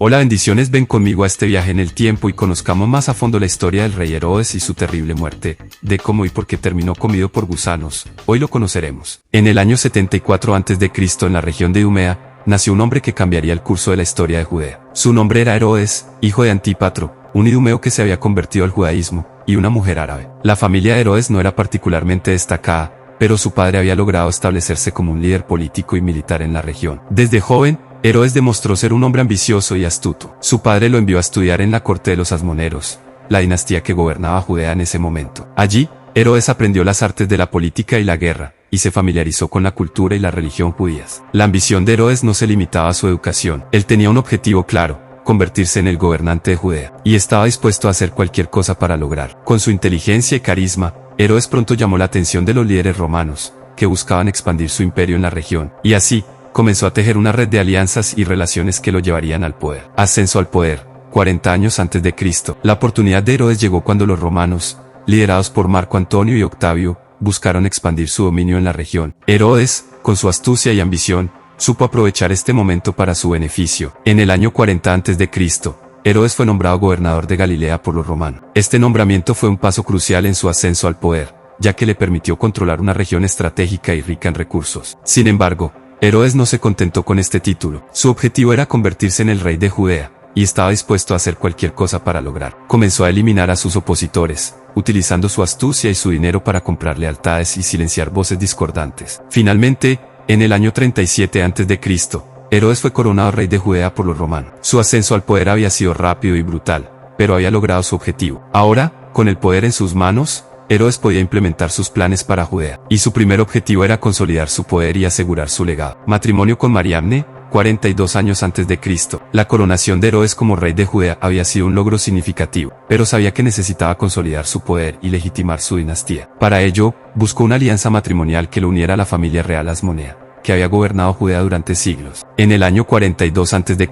Hola, bendiciones, ven conmigo a este viaje en el tiempo y conozcamos más a fondo la historia del rey Herodes y su terrible muerte, de cómo y por qué terminó comido por gusanos. Hoy lo conoceremos. En el año 74 a.C., en la región de Idumea, nació un hombre que cambiaría el curso de la historia de Judea. Su nombre era Herodes, hijo de Antípatro, un idumeo que se había convertido al judaísmo, y una mujer árabe. La familia de Herodes no era particularmente destacada, pero su padre había logrado establecerse como un líder político y militar en la región. Desde joven, Herodes demostró ser un hombre ambicioso y astuto. Su padre lo envió a estudiar en la corte de los Asmoneros, la dinastía que gobernaba Judea en ese momento. Allí, Herodes aprendió las artes de la política y la guerra, y se familiarizó con la cultura y la religión judías. La ambición de Herodes no se limitaba a su educación. Él tenía un objetivo claro: convertirse en el gobernante de Judea, y estaba dispuesto a hacer cualquier cosa para lograr. Con su inteligencia y carisma, Herodes pronto llamó la atención de los líderes romanos, que buscaban expandir su imperio en la región, y así, comenzó a tejer una red de alianzas y relaciones que lo llevarían al poder. Ascenso al poder. 40 años antes de Cristo. La oportunidad de Herodes llegó cuando los romanos, liderados por Marco Antonio y Octavio, buscaron expandir su dominio en la región. Herodes, con su astucia y ambición, supo aprovechar este momento para su beneficio. En el año 40 a.C., Herodes fue nombrado gobernador de Galilea por los romanos. Este nombramiento fue un paso crucial en su ascenso al poder, ya que le permitió controlar una región estratégica y rica en recursos. Sin embargo, Herodes no se contentó con este título. Su objetivo era convertirse en el rey de Judea, y estaba dispuesto a hacer cualquier cosa para lograr. Comenzó a eliminar a sus opositores, utilizando su astucia y su dinero para comprar lealtades y silenciar voces discordantes. Finalmente, en el año 37 a.C., Herodes fue coronado rey de Judea por los romanos. Su ascenso al poder había sido rápido y brutal, pero había logrado su objetivo. Ahora, con el poder en sus manos, Herodes podía implementar sus planes para Judea, y su primer objetivo era consolidar su poder y asegurar su legado. Matrimonio con Mariamne, 42 años antes de Cristo. La coronación de Herodes como rey de Judea había sido un logro significativo, pero sabía que necesitaba consolidar su poder y legitimar su dinastía. Para ello, buscó una alianza matrimonial que lo uniera a la familia real asmonea, que había gobernado Judea durante siglos. En el año 42 a.C.,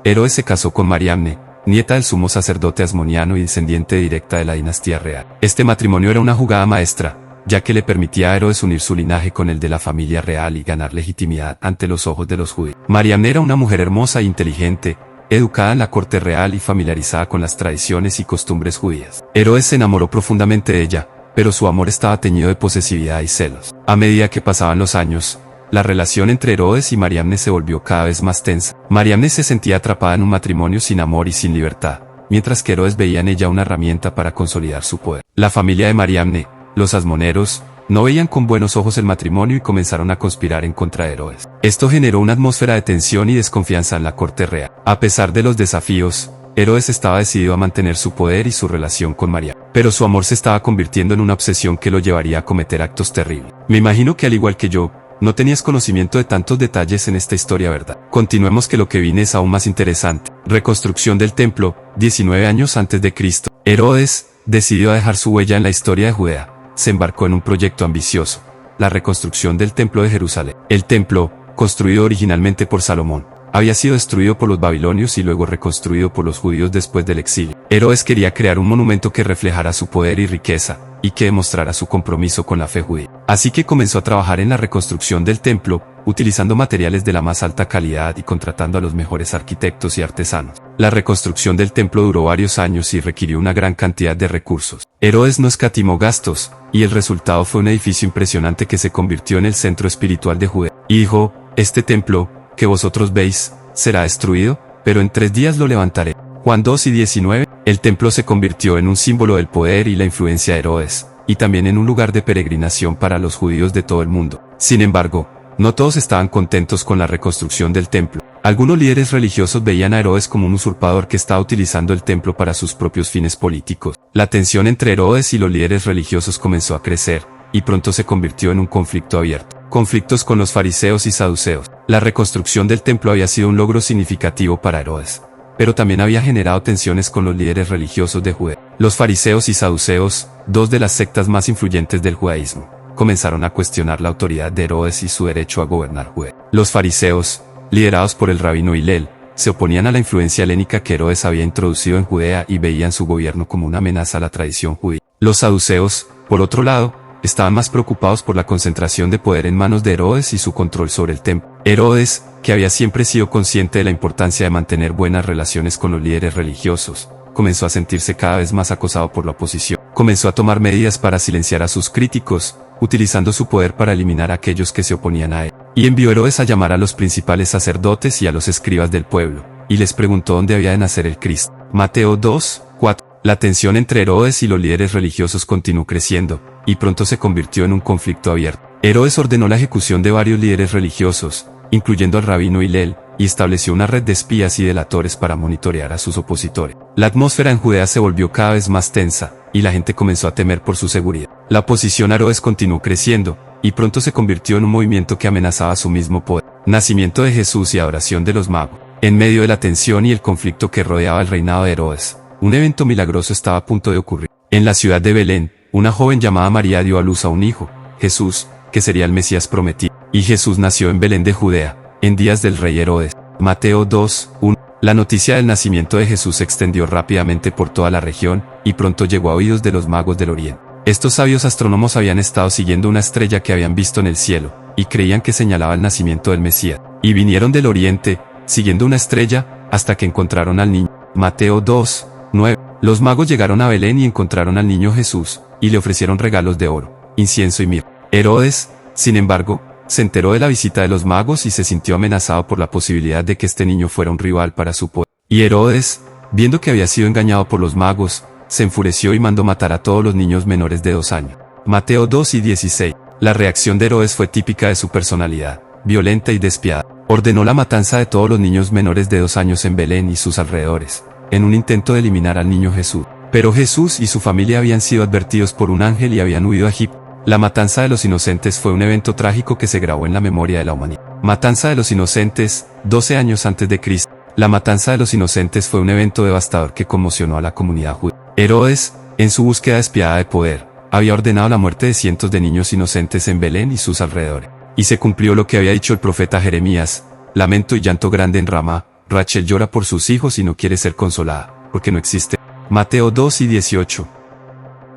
Herodes se casó con Mariamne, nieta del sumo sacerdote asmoniano y descendiente directa de la dinastía real. Este matrimonio era una jugada maestra, ya que le permitía a Herodes unir su linaje con el de la familia real y ganar legitimidad ante los ojos de los judíos. Mariamne era una mujer hermosa e inteligente, educada en la corte real y familiarizada con las tradiciones y costumbres judías. Herodes se enamoró profundamente de ella, pero su amor estaba teñido de posesividad y celos. A medida que pasaban los años, la relación entre Herodes y Mariamne se volvió cada vez más tensa. Mariamne se sentía atrapada en un matrimonio sin amor y sin libertad, mientras que Herodes veía en ella una herramienta para consolidar su poder. La familia de Mariamne, los asmoneros, no veían con buenos ojos el matrimonio y comenzaron a conspirar en contra de Herodes. Esto generó una atmósfera de tensión y desconfianza en la corte real. A pesar de los desafíos, Herodes estaba decidido a mantener su poder y su relación con Mariamne, pero su amor se estaba convirtiendo en una obsesión que lo llevaría a cometer actos terribles. Me imagino que al igual que yo, no tenías conocimiento de tantos detalles en esta historia, ¿verdad? Continuemos, que lo que viene es aún más interesante. Reconstrucción del templo, 19 años antes de Cristo. Herodes, decidido a dejar su huella en la historia de Judea, se embarcó en un proyecto ambicioso: la reconstrucción del templo de Jerusalén. El templo, construido originalmente por Salomón, había sido destruido por los babilonios y luego reconstruido por los judíos después del exilio. Herodes quería crear un monumento que reflejara su poder y riqueza, y que demostrara su compromiso con la fe judía. Así que comenzó a trabajar en la reconstrucción del templo, utilizando materiales de la más alta calidad y contratando a los mejores arquitectos y artesanos. La reconstrucción del templo duró varios años y requirió una gran cantidad de recursos. Herodes no escatimó gastos, y el resultado fue un edificio impresionante que se convirtió en el centro espiritual de Judea. Y dijo: este templo, que vosotros veis, será destruido, pero en 3 días lo levantaré. Juan 2:19. El templo se convirtió en un símbolo del poder y la influencia de Herodes, y también en un lugar de peregrinación para los judíos de todo el mundo. Sin embargo, no todos estaban contentos con la reconstrucción del templo. Algunos líderes religiosos veían a Herodes como un usurpador que estaba utilizando el templo para sus propios fines políticos. La tensión entre Herodes y los líderes religiosos comenzó a crecer, y pronto se convirtió en un conflicto abierto. Conflictos con los fariseos y saduceos. La reconstrucción del templo había sido un logro significativo para Herodes, pero también había generado tensiones con los líderes religiosos de Judea. Los fariseos y saduceos, dos de las sectas más influyentes del judaísmo, comenzaron a cuestionar la autoridad de Herodes y su derecho a gobernar Judea. Los fariseos, liderados por el rabino Hillel, se oponían a la influencia helénica que Herodes había introducido en Judea y veían su gobierno como una amenaza a la tradición judía. Los saduceos, por otro lado, estaban más preocupados por la concentración de poder en manos de Herodes y su control sobre el templo. Herodes, que había siempre sido consciente de la importancia de mantener buenas relaciones con los líderes religiosos, comenzó a sentirse cada vez más acosado por la oposición. Comenzó a tomar medidas para silenciar a sus críticos, utilizando su poder para eliminar a aquellos que se oponían a él. Y envió Herodes a llamar a los principales sacerdotes y a los escribas del pueblo, y les preguntó dónde había de nacer el Cristo. Mateo 2:4. La tensión entre Herodes y los líderes religiosos continuó creciendo, y pronto se convirtió en un conflicto abierto. Herodes ordenó la ejecución de varios líderes religiosos, incluyendo al rabino Hillel, y estableció una red de espías y delatores para monitorear a sus opositores. La atmósfera en Judea se volvió cada vez más tensa, y la gente comenzó a temer por su seguridad. La oposición a Herodes continuó creciendo, y pronto se convirtió en un movimiento que amenazaba su mismo poder. Nacimiento de Jesús y adoración de los magos. En medio de la tensión y el conflicto que rodeaba el reinado de Herodes, un evento milagroso estaba a punto de ocurrir. En la ciudad de Belén, una joven llamada María dio a luz a un hijo, Jesús, que sería el Mesías prometido. Y Jesús nació en Belén de Judea, en días del rey Herodes. Mateo 2:1. La noticia del nacimiento de Jesús se extendió rápidamente por toda la región, y pronto llegó a oídos de los magos del Oriente. Estos sabios astrónomos habían estado siguiendo una estrella que habían visto en el cielo, y creían que señalaba el nacimiento del Mesías. Y vinieron del Oriente, siguiendo una estrella, hasta que encontraron al niño. Mateo 2:9. Los magos llegaron a Belén y encontraron al niño Jesús, y le ofrecieron regalos de oro, incienso y mirra. Herodes, sin embargo, se enteró de la visita de los magos y se sintió amenazado por la posibilidad de que este niño fuera un rival para su poder. Y Herodes, viendo que había sido engañado por los magos, se enfureció y mandó matar a todos los niños menores de 2 años. Mateo 2:16. La reacción de Herodes fue típica de su personalidad, violenta y despiadada. Ordenó la matanza de todos los niños menores de 2 años en Belén y sus alrededores, en un intento de eliminar al niño Jesús. Pero Jesús y su familia habían sido advertidos por un ángel y habían huido a Egipto. La matanza de los inocentes fue un evento trágico que se grabó en la memoria de la humanidad. Matanza de los inocentes, 12 años antes de Cristo. La matanza de los inocentes fue un evento devastador que conmocionó a la comunidad judía. Herodes, en su búsqueda despiadada de poder, había ordenado la muerte de cientos de niños inocentes en Belén y sus alrededores. Y se cumplió lo que había dicho el profeta Jeremías: lamento y llanto grande en Ramá, Rachel llora por sus hijos y no quiere ser consolada, porque no existe. Mateo 2:18.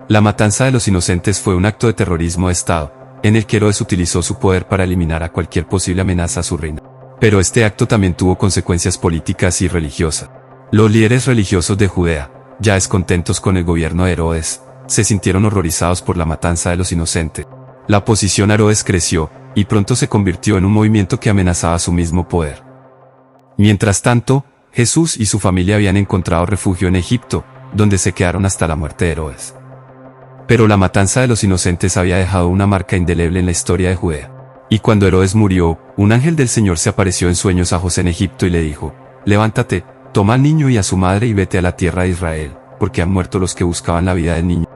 La matanza de los inocentes fue un acto de terrorismo de Estado, en el que Herodes utilizó su poder para eliminar a cualquier posible amenaza a su reino. Pero este acto también tuvo consecuencias políticas y religiosas. Los líderes religiosos de Judea, ya descontentos con el gobierno de Herodes, se sintieron horrorizados por la matanza de los inocentes. La oposición a Herodes creció, y pronto se convirtió en un movimiento que amenazaba su mismo poder. Mientras tanto, Jesús y su familia habían encontrado refugio en Egipto, donde se quedaron hasta la muerte de Herodes. Pero la matanza de los inocentes había dejado una marca indeleble en la historia de Judea. Y cuando Herodes murió, un ángel del Señor se apareció en sueños a José en Egipto y le dijo: levántate, toma al niño y a su madre y vete a la tierra de Israel, porque han muerto los que buscaban la vida del niño.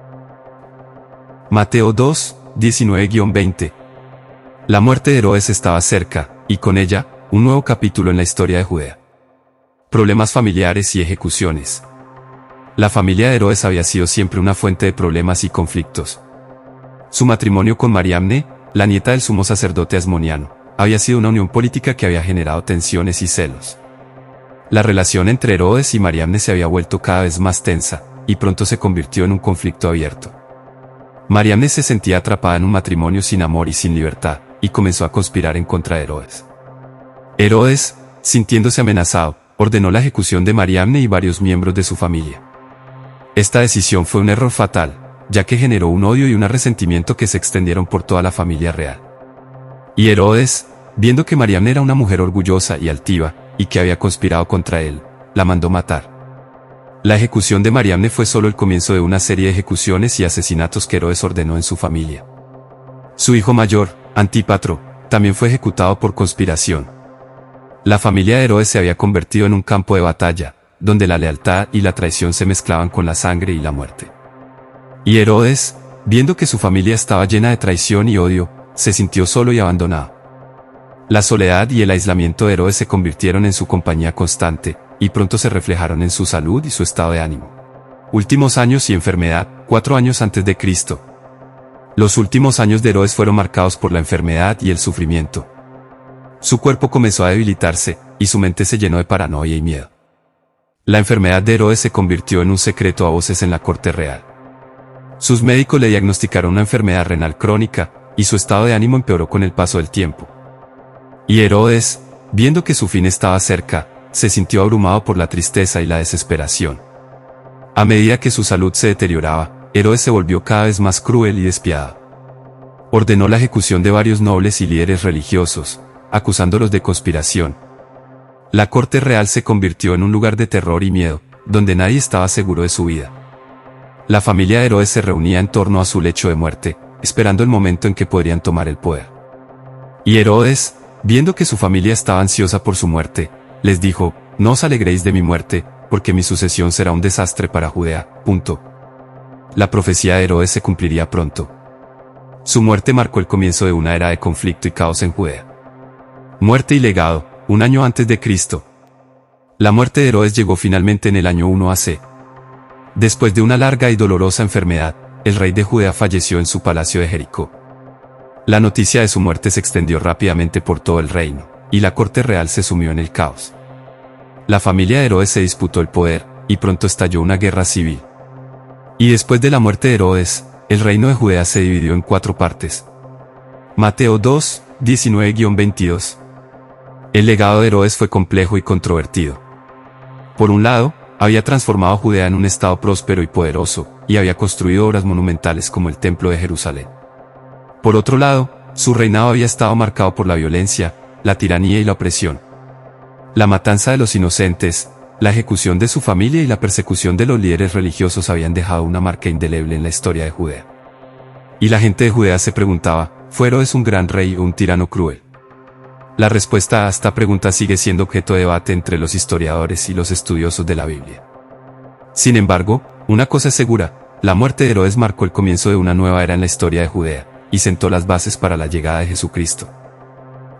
Mateo 2:19-20. La muerte de Herodes estaba cerca, y con ella, un nuevo capítulo en la historia de Judea. Problemas familiares y ejecuciones. La familia de Herodes había sido siempre una fuente de problemas y conflictos. Su matrimonio con Mariamne, la nieta del sumo sacerdote Asmoniano, había sido una unión política que había generado tensiones y celos. La relación entre Herodes y Mariamne se había vuelto cada vez más tensa, y pronto se convirtió en un conflicto abierto. Mariamne se sentía atrapada en un matrimonio sin amor y sin libertad, y comenzó a conspirar en contra de Herodes. Herodes, sintiéndose amenazado, ordenó la ejecución de Mariamne y varios miembros de su familia. Esta decisión fue un error fatal, ya que generó un odio y un resentimiento que se extendieron por toda la familia real. Y Herodes, viendo que Mariamne era una mujer orgullosa y altiva, y que había conspirado contra él, la mandó matar. La ejecución de Mariamne fue solo el comienzo de una serie de ejecuciones y asesinatos que Herodes ordenó en su familia. Su hijo mayor, Antípatro, también fue ejecutado por conspiración. La familia de Herodes se había convertido en un campo de batalla, donde la lealtad y la traición se mezclaban con la sangre y la muerte. Y Herodes, viendo que su familia estaba llena de traición y odio, se sintió solo y abandonado. La soledad y el aislamiento de Herodes se convirtieron en su compañía constante, y pronto se reflejaron en su salud y su estado de ánimo. Últimos años y enfermedad, 4 años antes de Cristo. Los últimos años de Herodes fueron marcados por la enfermedad y el sufrimiento. Su cuerpo comenzó a debilitarse, y su mente se llenó de paranoia y miedo. La enfermedad de Herodes se convirtió en un secreto a voces en la corte real. Sus médicos le diagnosticaron una enfermedad renal crónica, y su estado de ánimo empeoró con el paso del tiempo. Y Herodes, viendo que su fin estaba cerca, se sintió abrumado por la tristeza y la desesperación. A medida que su salud se deterioraba, Herodes se volvió cada vez más cruel y despiadado. Ordenó la ejecución de varios nobles y líderes religiosos, acusándolos de conspiración. La corte real se convirtió en un lugar de terror y miedo, donde nadie estaba seguro de su vida. La familia de Herodes se reunía en torno a su lecho de muerte, esperando el momento en que podrían tomar el poder. Y Herodes, viendo que su familia estaba ansiosa por su muerte, les dijo: «No os alegréis de mi muerte, porque mi sucesión será un desastre para Judea». La profecía de Herodes se cumpliría pronto. Su muerte marcó el comienzo de una era de conflicto y caos en Judea. Muerte y legado, 1 año antes de Cristo. La muerte de Herodes llegó finalmente en el año 1 AC. Después de una larga y dolorosa enfermedad, el rey de Judea falleció en su palacio de Jericó. La noticia de su muerte se extendió rápidamente por todo el reino, y la corte real se sumió en el caos. La familia de Herodes se disputó el poder, y pronto estalló una guerra civil. Y después de la muerte de Herodes, el reino de Judea se dividió en 4 partes. Mateo 2, 19-22. El legado de Herodes fue complejo y controvertido. Por un lado, había transformado a Judea en un estado próspero y poderoso, y había construido obras monumentales como el Templo de Jerusalén. Por otro lado, su reinado había estado marcado por la violencia, la tiranía y la opresión. La matanza de los inocentes, la ejecución de su familia y la persecución de los líderes religiosos habían dejado una marca indeleble en la historia de Judea. Y la gente de Judea se preguntaba: ¿fue Herodes un gran rey o un tirano cruel? La respuesta a esta pregunta sigue siendo objeto de debate entre los historiadores y los estudiosos de la Biblia. Sin embargo, una cosa es segura: la muerte de Herodes marcó el comienzo de una nueva era en la historia de Judea, y sentó las bases para la llegada de Jesucristo.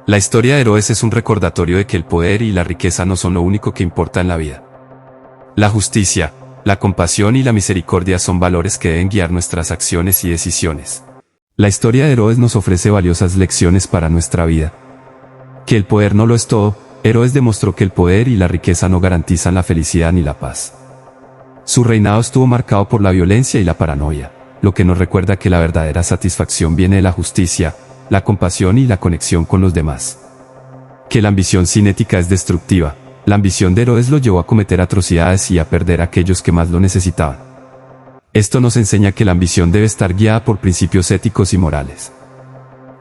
La historia de Herodes es un recordatorio de que el poder y la riqueza no son lo único que importa en la vida. La justicia, la compasión y la misericordia son valores que deben guiar nuestras acciones y decisiones. La historia de Herodes nos ofrece valiosas lecciones para nuestra vida. Que el poder no lo es todo. Herodes demostró que el poder y la riqueza no garantizan la felicidad ni la paz. Su reinado estuvo marcado por la violencia y la paranoia, lo que nos recuerda que la verdadera satisfacción viene de la justicia, la compasión y la conexión con los demás. Que la ambición sin ética es destructiva. La ambición de Herodes lo llevó a cometer atrocidades y a perder a aquellos que más lo necesitaban. Esto nos enseña que la ambición debe estar guiada por principios éticos y morales.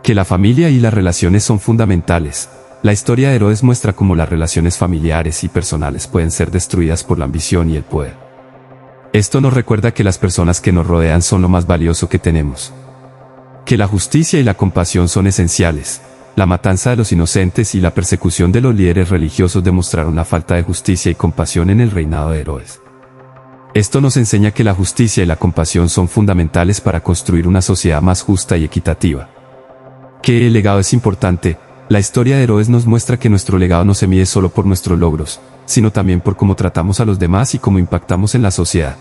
Que la familia y las relaciones son fundamentales. La historia de Herodes muestra cómo las relaciones familiares y personales pueden ser destruidas por la ambición y el poder. Esto nos recuerda que las personas que nos rodean son lo más valioso que tenemos. Que la justicia y la compasión son esenciales. La matanza de los inocentes y la persecución de los líderes religiosos demostraron la falta de justicia y compasión en el reinado de Herodes. Esto nos enseña que la justicia y la compasión son fundamentales para construir una sociedad más justa y equitativa. Que el legado es importante. La historia de Herodes nos muestra que nuestro legado no se mide solo por nuestros logros, sino también por cómo tratamos a los demás y cómo impactamos en la sociedad.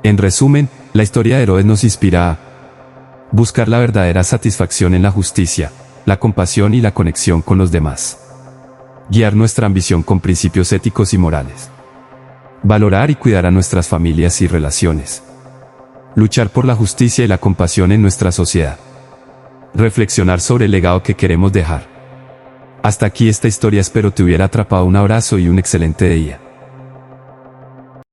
En resumen, la historia de Herodes nos inspira a buscar la verdadera satisfacción en la justicia, la compasión y la conexión con los demás. Guiar nuestra ambición con principios éticos y morales. Valorar y cuidar a nuestras familias y relaciones. Luchar por la justicia y la compasión en nuestra sociedad. Reflexionar sobre el legado que queremos dejar. Hasta aquí esta historia, espero te hubiera atrapado. Un abrazo y un excelente día.